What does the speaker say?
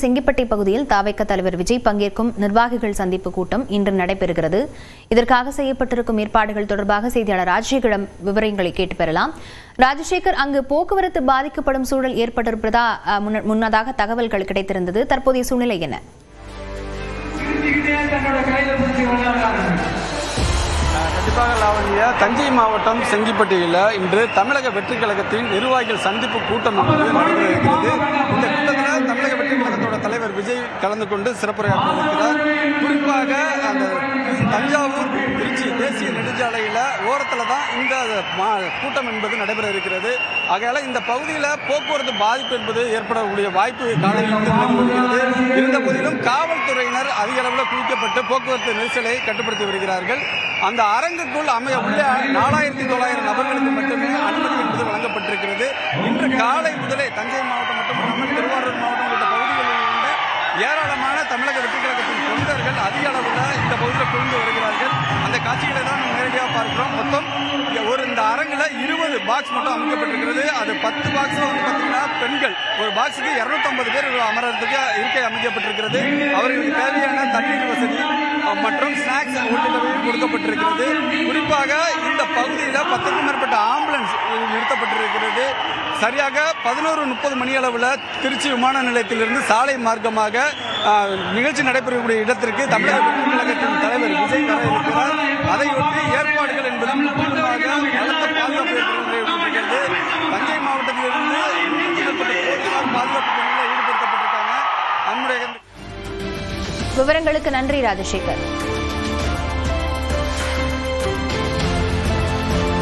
செங்கிப்பட்டி பகுதியில் தாவேக தலைவர் விஜய் பங்கேற்கும் நிர்வாகிகள் சந்திப்பு கூட்டம் இன்று நடைபெறுகிறது. இதற்காக செய்யப்பட்டிருக்கும் ஏற்பாடுகள் தொடர்பாக செய்தியாளர் ராஜசேகரிடம் விவரங்களை கேட்டு பெறலாம். ராஜசேகர், அங்கு போக்குவரத்து பாதிக்கப்படும் சூழல் ஏற்பட்டிருப்பதா முன்னதாக தகவல்கள் கிடைத்திருந்தது. தற்போதைய சூழ்நிலை என்ன? கண்டிப்பாக லாவண்யா, தஞ்சை மாவட்டம் செங்கிப்பட்டியில் இன்று தமிழக வெற்றி கழகத்தின் நிர்வாகிகள் சந்திப்பு கூட்டம் நடைபெற இருக்கிறது. இந்த கூட்டத்தில் தமிழக வெற்றி கழகத்தோட தலைவர் விஜய் கலந்து கொண்டு சிறப்புரையாற்ற இருக்கிறார். குறிப்பாக அந்த தஞ்சாவூர் திருச்சி தேசிய நெடுஞ்சாலையில் ஓரத்தில் தான் இந்த கூட்டம் என்பது நடைபெற இருக்கிறது. ஆகையால் இந்த பகுதியில் போக்குவரத்து பாதிப்பு என்பது ஏற்படக்கூடிய வாய்ப்பு காலங்களில் இருந்த போதிலும் காவல்துறையினர் அதிக அளவில் குவிக்கப்பட்டு போக்குவரத்து நெரிசலை கட்டுப்படுத்தி வருகிறார்கள். அந்த அரங்குக்குள் அமைய உள்ள 4900 நபர்களுக்கு மட்டுமே அனுமதி என்பது வழங்கப்பட்டிருக்கிறது. இன்று காலை முதலே தஞ்சை மாவட்டம் மட்டுமல்லாமல் திருவாரூர் மாவட்டம் உள்ளிட்ட பகுதிகளில் இருந்து ஏராளமான தமிழக வெற்றி கழகத்தின் தொண்டர்கள் அதிக அளவில் இந்த பகுதியில் குவிந்து வருகிறார்கள். அந்த காட்சிகளை தான் நம்ம நேரடியாக பார்க்கிறோம். மொத்தம் இந்த அரங்கில் 20 பாக்ஸ் மட்டும் அமைக்கப்பட்டிருக்கிறது. அது 10 பாக்ஸில் வந்து பார்த்தீங்கன்னா பெண்கள், ஒரு பாக்ஸுக்கு 250 பேர் அமர்றதுக்கு இருக்கை அமைக்கப்பட்டிருக்கிறது. அவர்களுக்கு தேவையான தண்ணீர் வசதி மற்றும் ஸ்நாக்ஸ் உள்ளிட்டவையும் கொடுக்கப்பட்டிருக்கிறது. குறிப்பாக இந்த பகுதியில் 10க்கும் மேற்பட்ட ஆம்புலன்ஸ் நிறுத்தப்பட்டிருக்கிறது. சரியாக 11:30 மணி அளவில் திருச்சி விமான நிலையத்திலிருந்து சாலை மார்க்கமாக நிகழ்ச்சி நடைபெறக்கூடிய இடத்திற்கு தமிழக வெற்றி கழகத்தின் தலைவர் விஜய் வர இருக்கிறார். அதையொட்டி ஏற்பாடுகள் என்பது முழுமையாக பலத்த பாதுகாப்பு ஏற்படுகிறது. தஞ்சை மாவட்டத்திலிருந்து போலீசார் பாதுகாப்பு பணியில் ஈடுபடுத்தப்பட்டிருக்காங்க. விவரங்களுக்கு நன்றி ராஜசேகர்.